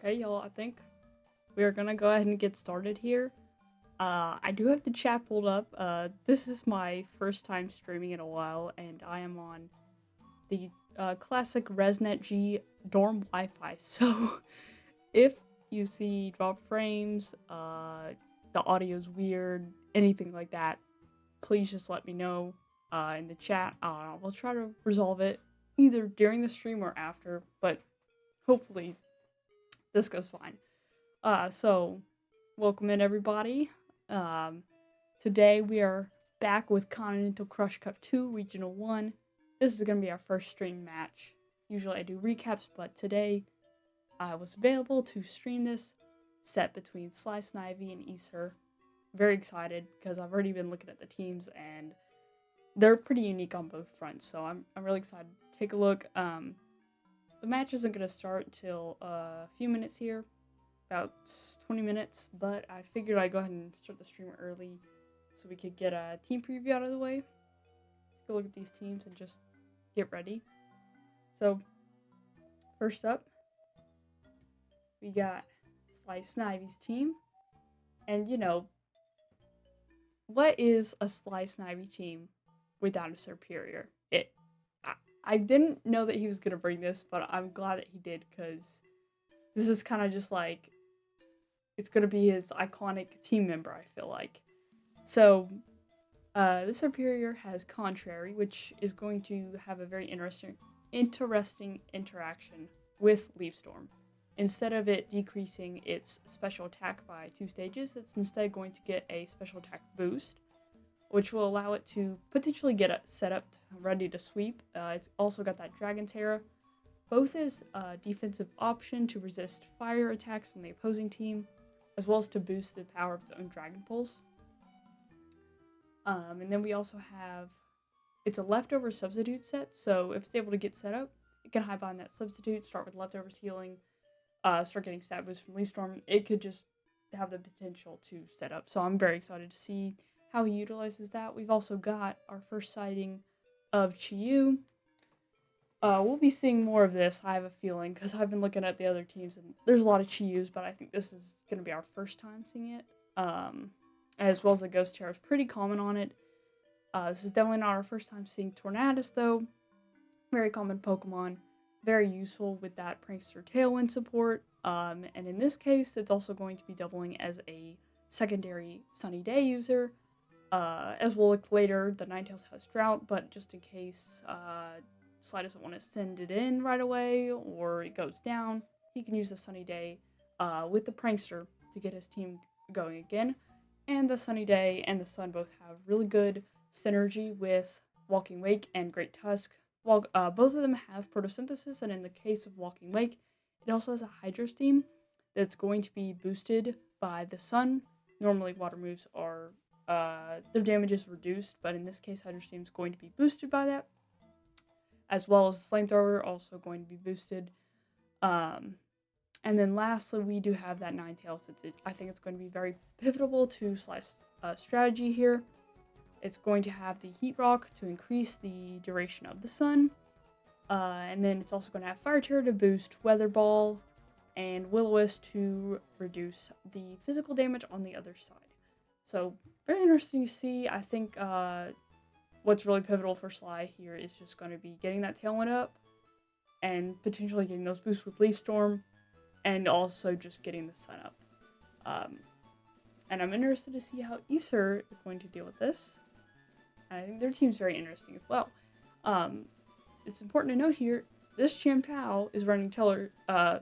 Okay, y'all, I think we are gonna go ahead and get started here. I do have the chat pulled up. This is my first time streaming in a while, and I am on the classic ResNet G dorm Wi-Fi. So if you see drop frames, the audio's weird, anything like that, please just let me know in the chat. We'll try to resolve it either during the stream or after, but hopefully this goes fine. So welcome in everybody. Um, Today we are back with Continental Crush Cup 2 Regional 1. This is going to be our first stream match. Usually I do recaps, but today I was available to stream this set between Sly Snivy and Ysser. Very excited because I've already been looking at the teams and they're pretty unique on both fronts. So I'm really excited to take a look. The match isn't going to start till a few minutes here. About 20 minutes, but I figured I'd go ahead and start the stream early so we could get a team preview out of the way. Take a look at these teams and just get ready. So, first up, we got Sly Snivy's team. And you know, what is a Sly Snivy team without a superior? I didn't know that he was going to bring this, but I'm glad that he did because this is kind of just like, it's going to be his iconic team member, I feel like. So, the Superior has Contrary, which is going to have a very interesting interaction with Leaf Storm. Instead of it decreasing its special attack by 2 stages, it's instead going to get a special attack boost, which will allow it to potentially get it set up ready to sweep. It's also got that Dragon Terra, both as a defensive option to resist fire attacks on the opposing team, as well as to boost the power of its own Dragon Pulse. And then we also have, it's a leftover substitute set, so if it's able to get set up, it can hide behind that substitute, start with leftovers healing, start getting stat boost from Leaf Storm. It could just have the potential to set up, so I'm very excited to see how he utilizes that. We've also got our first sighting of Chiyu. We'll be seeing more of this, I have a feeling, because I've been looking at the other teams, and there's a lot of Chiyus, but I think this is going to be our first time seeing it. As well as the Ghost Terror is pretty common on it. This is definitely not our first time seeing Tornadus, though. Very common Pokemon. Very useful with that Prankster Tailwind support. And in this case, it's also going to be doubling as a secondary Sunny Day user. As we'll look later, the Ninetales has Drought, but just in case Sly doesn't want to send it in right away or it goes down, he can use the Sunny Day with the Prankster to get his team going again. And the Sunny Day and the Sun both have really good synergy with Walking Wake and Great Tusk. Both of them have photosynthesis, and in the case of Walking Wake, it also has a Hydro Steam that's going to be boosted by the Sun. Normally, water moves are, their damage is reduced, but in this case, Hydro Steam is going to be boosted by that. As well as Flamethrower, also going to be boosted. And then lastly, we do have that Ninetales. I think it's going to be very pivotal to Sly's strategy here. It's going to have the Heat Rock to increase the duration of the sun. And then it's also going to have Fire Terror to boost Weather Ball, and Will-O-Wisp to reduce the physical damage on the other side. So, very interesting to see. I think what's really pivotal for Sly here is just going to be getting that Tailwind up, and potentially getting those boosts with Leaf Storm, and also just getting the sun up. And I'm interested to see how Ysser is going to deal with this. I think their team's very interesting as well. It's important to note here, this Chien-Pao is running Terra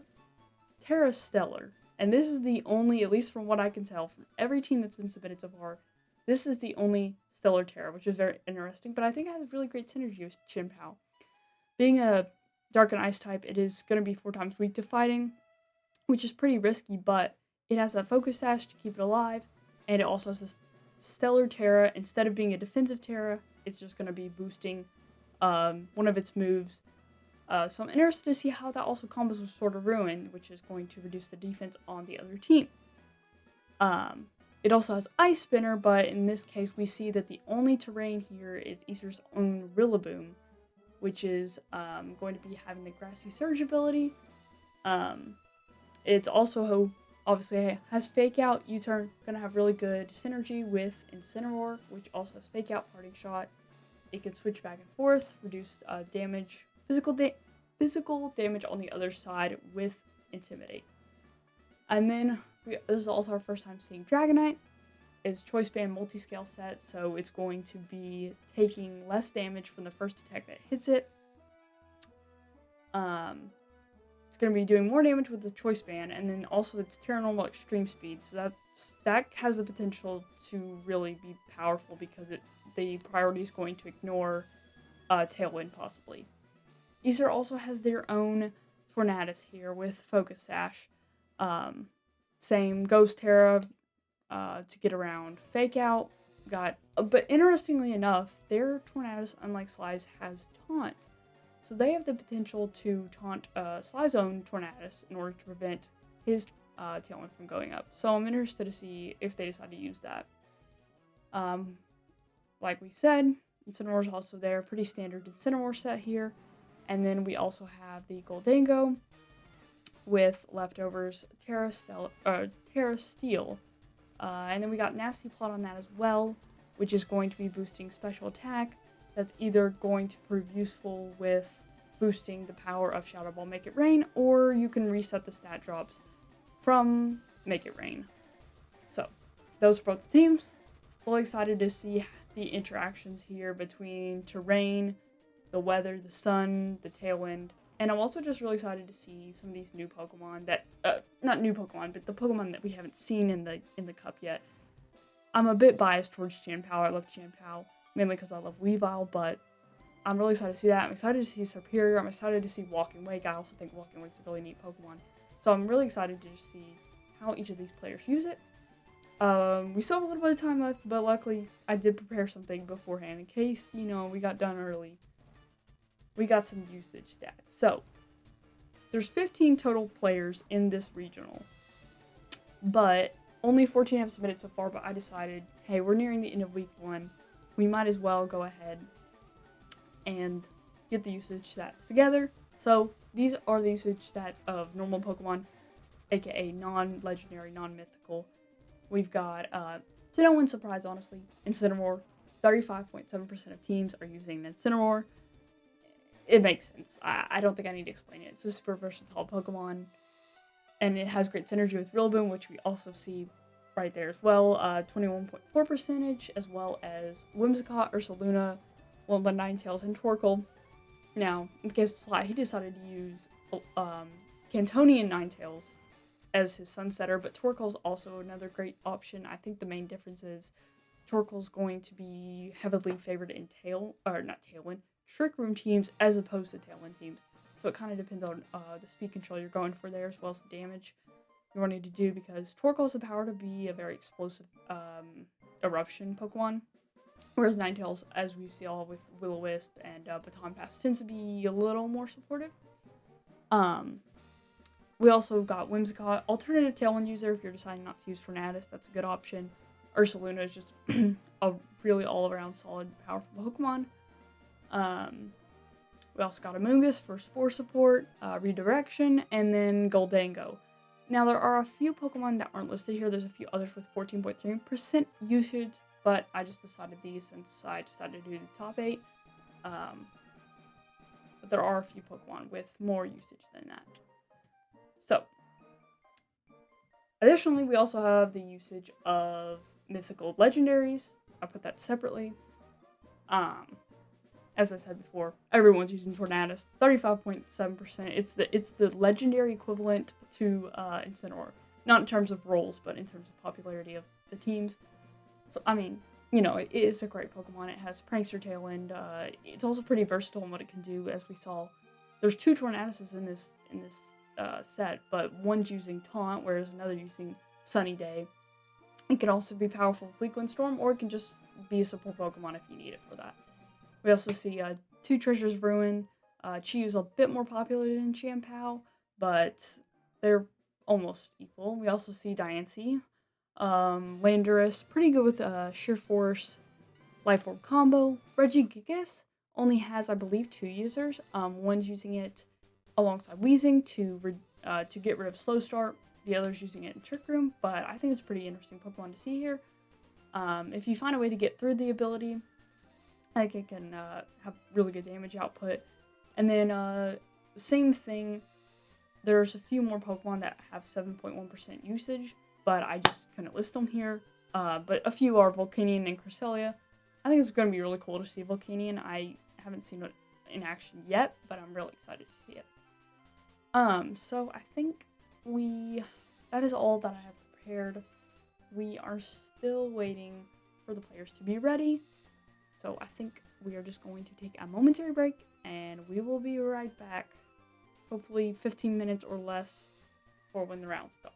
Stellar. And this is the only, at least from what I can tell, from every team that's been submitted so far, this is the only Stellar Terra, which is very interesting. But I think it has really great synergy with Chien-Pao. Being a Dark and Ice type, it is going to be 4 times weak to fighting, which is pretty risky, but it has a Focus Sash to keep it alive, and it also has this Stellar Terra. Instead of being a defensive Terra, it's just going to be boosting one of its moves. So I'm interested to see how that also combos with Sword of Ruin, which is going to reduce the defense on the other team. It also has Ice Spinner, but in this case we see that the only terrain here is Ysser's own Rillaboom, which is going to be having the Grassy Surge ability. It's also obviously has Fake Out. U-Turn gonna have really good synergy with Incineroar, which also has Fake Out, Parting Shot. It can switch back and forth, reduce damage, physical damage on the other side with Intimidate. And then this is also our first time seeing Dragonite. It's Choice Band multi-scale set, so it's going to be taking less damage from the first attack that hits it. It's going to be doing more damage with the Choice Band, and then also it's Terra Normal Extreme Speed, so that has the potential to really be powerful because the priority is going to ignore Tailwind possibly. Ysser also has their own Tornadus here with Focus Sash. Same Ghost Terra to get around Fake Out. But interestingly enough, their Tornadus, unlike Sly's, has Taunt. So they have the potential to taunt Sly's own Tornadus in order to prevent his Tailwind from going up. So I'm interested to see if they decide to use that. Like we said, Incineroar is also there. Pretty standard Incineroar set here. And then we also have the Goldango with leftovers Terra Steel. And then we got Nasty Plot on that as well, which is going to be boosting special attack. That's either going to prove useful with boosting the power of Shadow Ball Make It Rain, or you can reset the stat drops from Make It Rain. So, those are both the teams. Really excited to see the interactions here between terrain, the weather, the sun, the tailwind, and I'm also just really excited to see some of these new Pokemon that, not new Pokemon, but the Pokemon that we haven't seen in the cup yet. I'm a bit biased towards Chanpao. I love Chanpao, mainly because I love Weavile, but I'm really excited to see that. I'm excited to see Serperior. I'm excited to see Walking Wake. I also think Walking Wake's a really neat Pokemon. So I'm really excited to see how each of these players use it. We still have a little bit of time left, but luckily I did prepare something beforehand in case, we got done early. We got some usage stats. So, there's 15 total players in this regional, but only 14 have submitted so far, but I decided, hey, we're nearing the end of week 1. We might as well go ahead and get the usage stats together. So, these are the usage stats of normal Pokemon, aka non-legendary, non-mythical. We've got, to no one's surprise, honestly, Incineroar. 35.7% of teams are using Incineroar. It makes sense. I don't think I need to explain it. It's a super versatile Pokemon, and it has great synergy with Rillaboom, which we also see right there as well. 21.4%, as well as Whimsicott, Ursaluna, Lomba Ninetales, and Torkoal. Now, in the case of Sly, he decided to use Cantonian Ninetales as his Sunsetter, but Torkoal's also another great option. I think the main difference is Torkoal's going to be heavily favored in Trick Room teams as opposed to Tailwind teams. So it kind of depends on the speed control you're going for there, as well as the damage you're wanting to do, because Torkoal has the power to be a very explosive eruption Pokemon, whereas Ninetales, as we see all with Will-O-Wisp and Baton Pass, tends to be a little more supportive. We also got Whimsicott, alternative Tailwind user if you're deciding not to use Tornadus, that's a good option. Ursaluna is just a really all-around solid, powerful Pokemon. We also got Amoonguss for Spore support, Redirection, and then Goldango. Now, there are a few Pokemon that aren't listed here. There's a few others with 14.3% usage, but I just decided these since I decided to do the top 8. But there are a few Pokemon with more usage than that. So, additionally, we also have the usage of mythical legendaries. I put that separately. As I said before, everyone's using Tornadus. 35.7%. It's the legendary equivalent to Incineroar. Not in terms of roles, but in terms of popularity of the teams. So, I mean, it is a great Pokemon. It has Prankster Tailwind. It's also pretty versatile in what it can do, as we saw. There's 2 Tornaduses in this set, but one's using Taunt, whereas another using Sunny Day. It can also be powerful with Bleak Wind Storm, or it can just be a support Pokemon if you need it for that. We also see 2 Treasures of Ruin. Chiyu's a bit more popular than Chanpao, but they're almost equal. We also see Diancie. Landorus, pretty good with Sheer Force, Life Orb combo. Regigigas only has, I believe, 2 users. One's using it alongside Weezing to to get rid of Slow Start. The other's using it in Trick Room, but I think it's a pretty interesting Pokemon to see here. If you find a way to get through the ability, like it can have really good damage output. And then same thing, there's a few more Pokemon that have 7.1% usage, but I just couldn't list them here. But a few are Volcanion and Cresselia. I think it's going to be really cool to see Volcanion. I haven't seen it in action yet, but I'm really excited to see it. So I think that is all that I have prepared. We are still waiting for the players to be ready. So I think we are just going to take a momentary break, and we will be right back. Hopefully 15 minutes or less for when the round starts.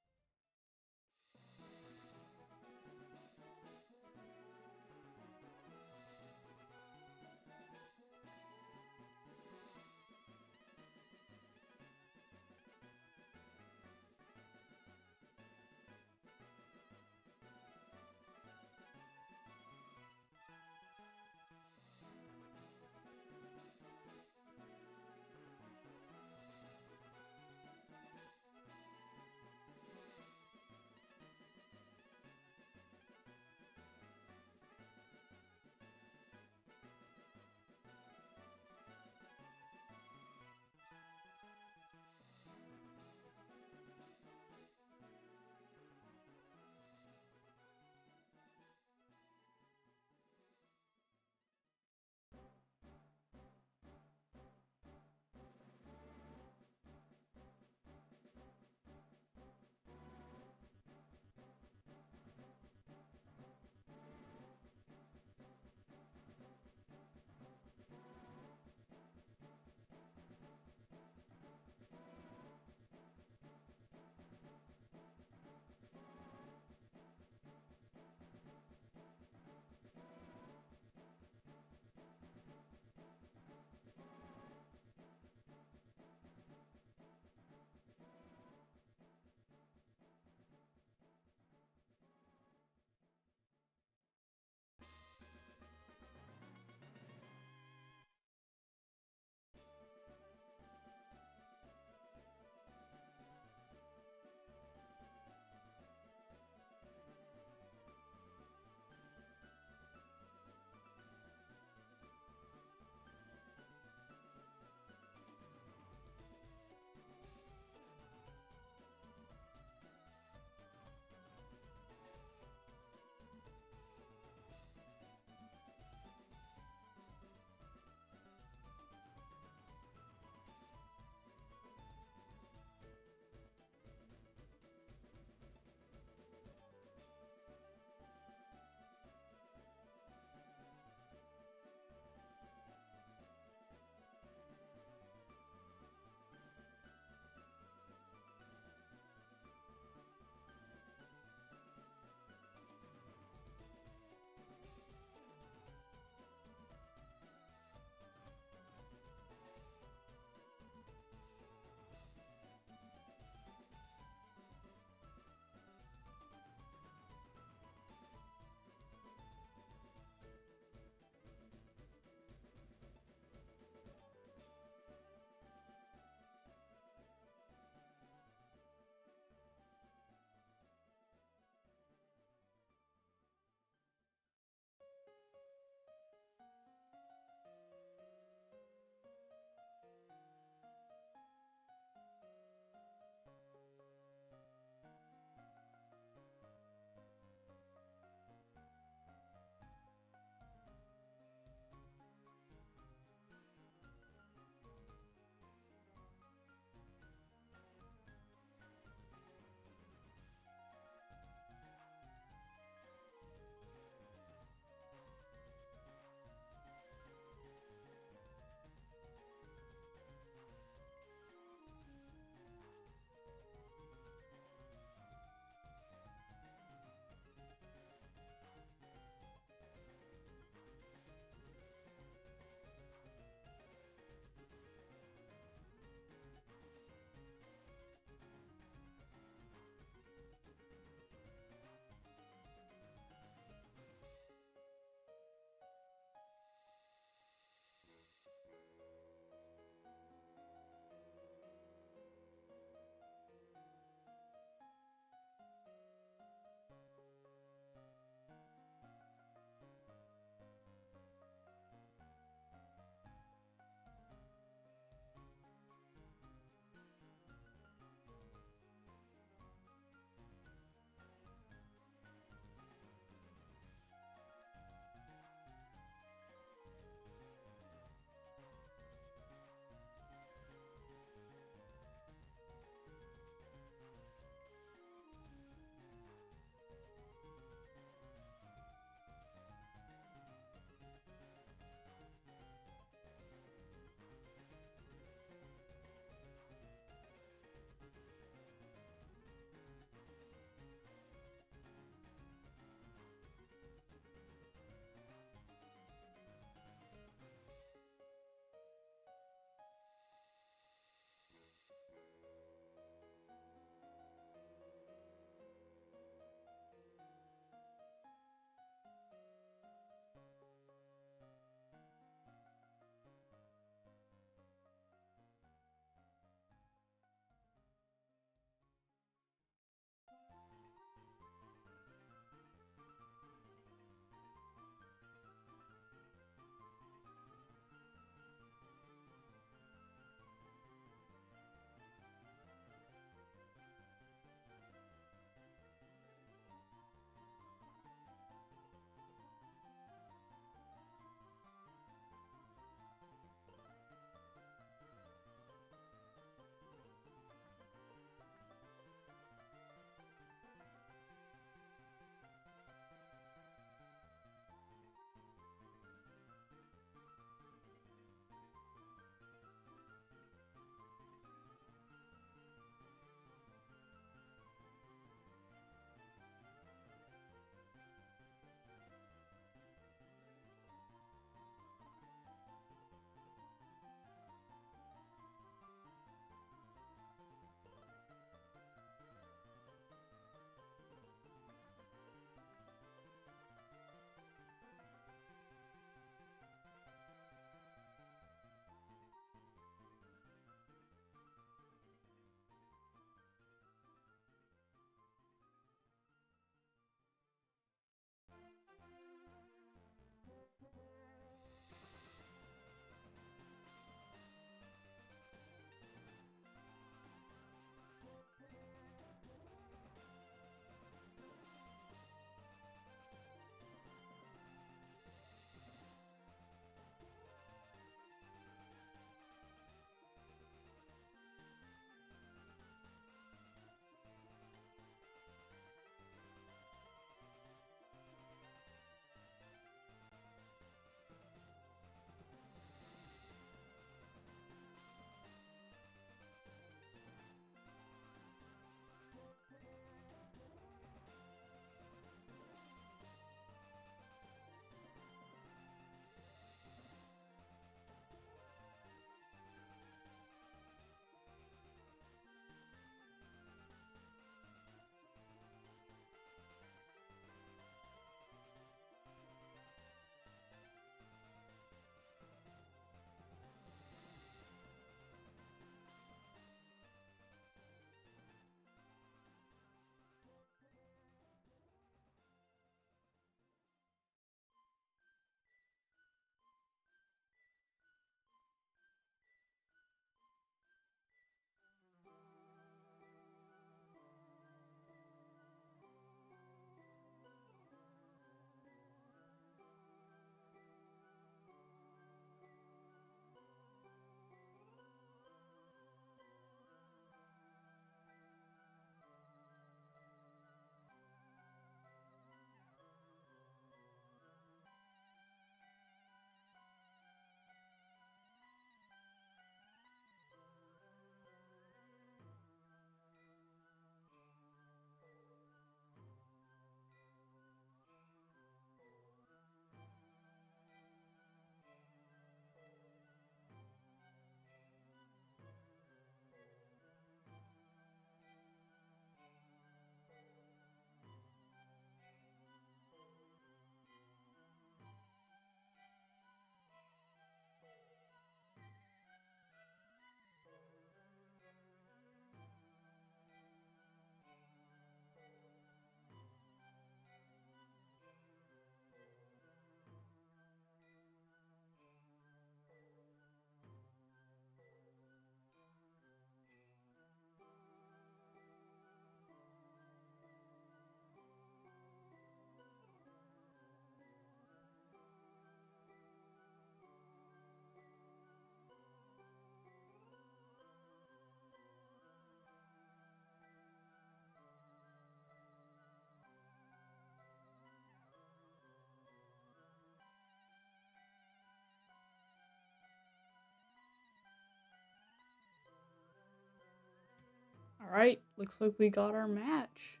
Alright, looks like we got our match.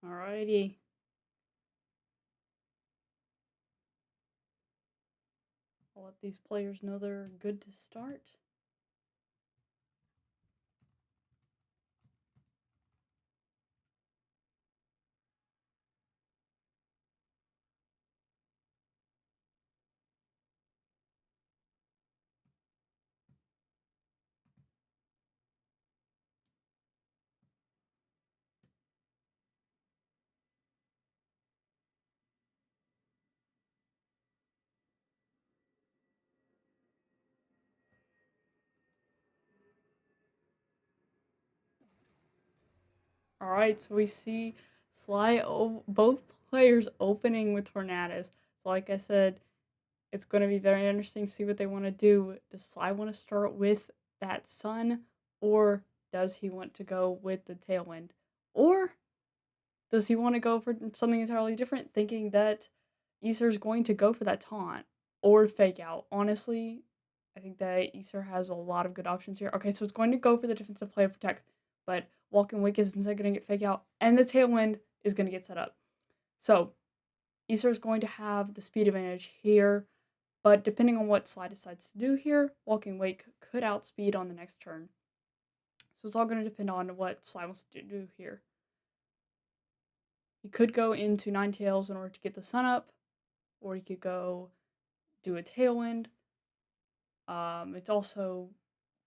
Alrighty. I'll let these players know they're good to start. Alright, so we see both players opening with Tornadus. So like I said, it's going to be very interesting to see what they want to do. Does Sly want to start with that Sun, or does he want to go with the Tailwind? Or does he want to go for something entirely different, thinking that Ysser is going to go for that taunt or fake out? Honestly, I think that Ysser has a lot of good options here. Okay, so it's going to go for the defensive play of Protect, but Walking Wake is instead going to get fake out, and the Tailwind is going to get set up. So Ysser is going to have the speed advantage here, but depending on what Sly decides to do here, Walking Wake could outspeed on the next turn. So it's all going to depend on what Sly wants to do here. He could go into Ninetales in order to get the Sun up, or he could go do a Tailwind. It's also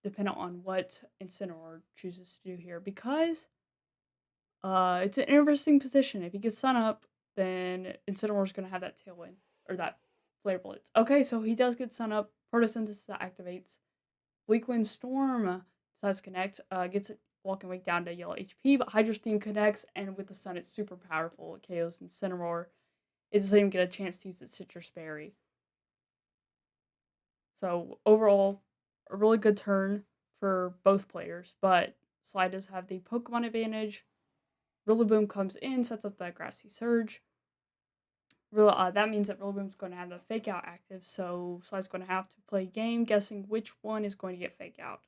dependent on what Incineroar chooses to do here, because it's an interesting position. If he gets Sun up, then Incineroar is going to have that Tailwind, or that Flare Blitz. Okay, so he does get Sun up, Photosynthesis activates, Bleak Wind Storm decides to connect, gets Walking Wake down to yellow HP, but Hydro Steam connects, and with the Sun, it's super powerful. It KOs Incineroar. It doesn't even get a chance to use its Citrus Berry. So overall, a really good turn for both players, but Sly does have the Pokemon advantage. Rillaboom comes in, sets up that Grassy Surge. That means that Rillaboom's going to have the Fake Out active, so Sly's going to have to play game guessing which one is going to get Fake Out.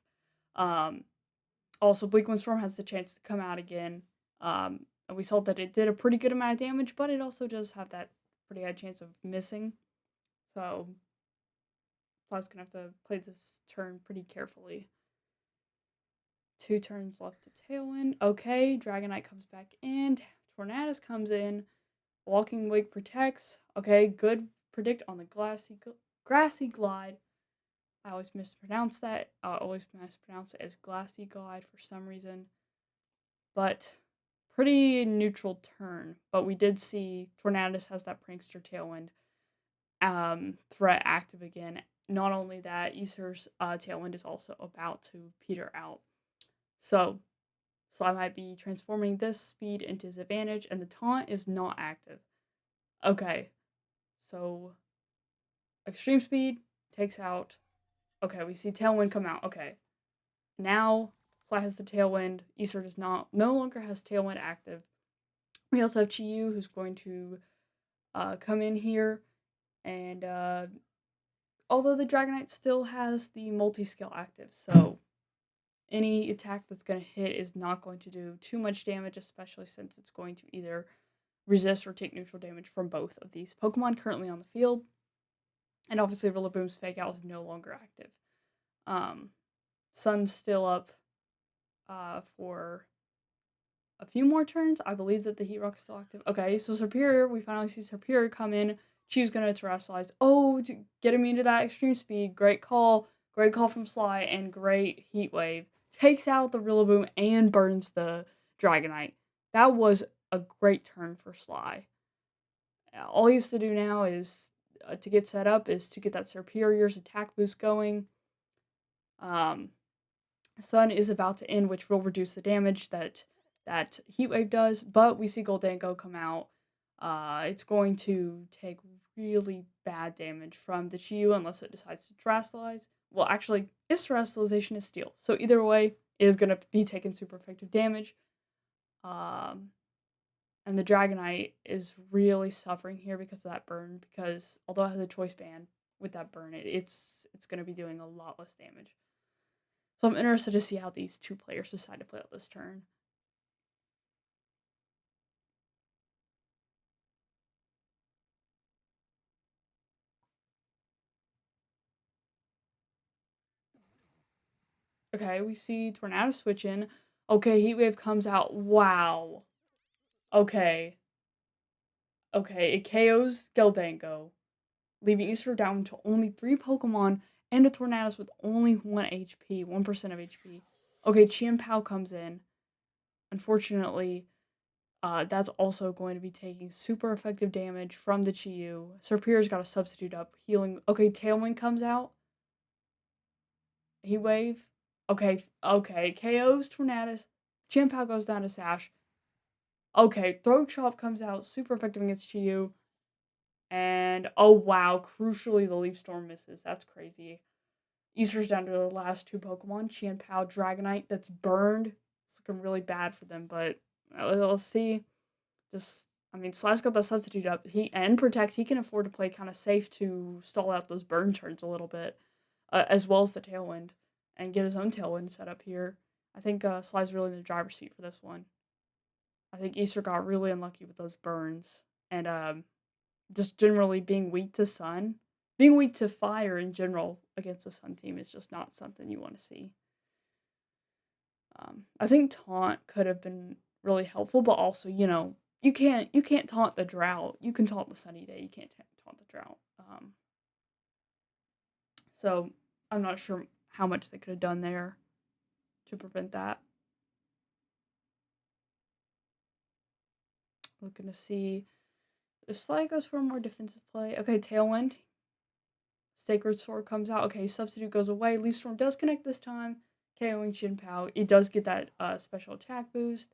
Also, Bleak Wind Storm has the chance to come out again. And we saw that it did a pretty good amount of damage, but it also does have that pretty high chance of missing. So Sly's going to have to play this turn pretty carefully. 2 turns left to Tailwind. Okay, Dragonite comes back in. Tornadus comes in. Walking Wake protects. Okay, good predict on the Grassy Glide. I always mispronounce that. I always mispronounce it as Glassy Glide for some reason. But pretty neutral turn. But we did see Tornadus has that Prankster Tailwind threat active again. Not only that, Ysser's Tailwind is also about to peter out. So Sly might be transforming this speed into his advantage, and the taunt is not active. Okay, so extreme speed takes out. Okay, we see Tailwind come out. Okay, now Sly has the Tailwind. Ysser does no longer has Tailwind active. We also have Chi-Yu, who's going to come in here, and although the Dragonite still has the multi-skill active, so any attack that's going to hit is not going to do too much damage, especially since it's going to either resist or take neutral damage from both of these Pokemon currently on the field. And obviously Rillaboom's Fake Out is no longer active. Sun's still up for a few more turns. I believe that the Heat Rock is still active. Okay, so Serperior, we finally see Serperior come in. She's going to Terrestrialize. Oh, to get him into that extreme speed. Great call. Great call from Sly, and great Heat Wave. Takes out the Rillaboom and burns the Dragonite. That was a great turn for Sly. All he has to do now is, to get set up, is to get that Serperior's attack boost going. Sun is about to end, which will reduce the damage that Heat Wave does, but we see Goldango come out. It's going to take really bad damage from the Chi-Yu unless it decides to Terrestrialize. Well, actually, its Terrestrialization is Steel, so either way, it is going to be taking super effective damage. And the Dragonite is really suffering here because of that burn, because although it has a choice band with that burn, it's going to be doing a lot less damage. So I'm interested to see how these two players decide to play out this turn. Okay, we see Tornado switch in. Okay, Heat Wave comes out. Wow. Okay. Okay, it KOs Geldango, leaving Ysser down to only 3 Pokemon and a Tornadus with only 1 HP, 1% of HP. Okay, Chien-Pao comes in. Unfortunately, that's also going to be taking super effective damage from the Chi-Yu. Serpira's got a substitute up, healing. Okay, Tailwind comes out. Heat Wave. Okay, okay. KO's Tornadus. Chien-Pao goes down to Sash. Okay, Throat Chop comes out, super effective against Chi-Yu. And, oh wow, crucially the Leaf Storm misses. That's crazy. Ysser's down to the last 2 Pokemon. Chien-Pao, Dragonite, that's burned. It's looking really bad for them, but let's see. Just, I mean, Sly's got that substitute up. And Protect, he can afford to play kind of safe to stall out those burn turns a little bit, as well as the Tailwind, and get his own Tailwind set up here. I think Sly's really in the driver's seat for this one. I think Ysser got really unlucky with those burns, and just generally being weak to sun, being weak to fire in general against a sun team is just not something you want to see. I think taunt could have been really helpful, but also you can't taunt the drought. You can taunt the sunny day. You can't taunt the drought. So I'm not sure how much they could have done there to prevent that. Looking to see if Sly goes for a more defensive play. Okay, Tailwind. Sacred Sword comes out. Okay, Substitute goes away. Leaf Storm does connect this time. KOing Chien-Pao. It does get that special attack boost.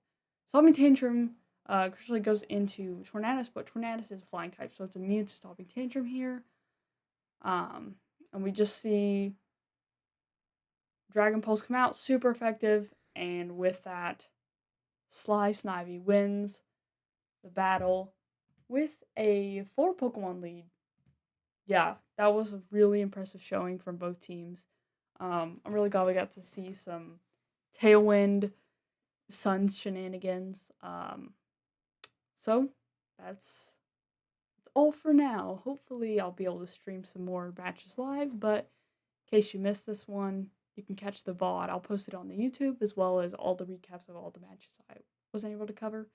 Stomping Tantrum actually goes into Tornadus, but Tornadus is a flying type, so it's immune to Stomping Tantrum here. And we just see Dragon Pulse come out. Super effective. And with that, Sly Snivy wins the battle with a 4 Pokemon lead. Yeah, that was a really impressive showing from both teams. I'm really glad we got to see some Tailwind Sun's shenanigans. So that's all for now. Hopefully, I'll be able to stream some more matches live. But in case you missed this one, you can catch the VOD. I'll post it on the YouTube as well as all the recaps of all the matches I wasn't able to cover.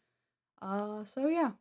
So yeah.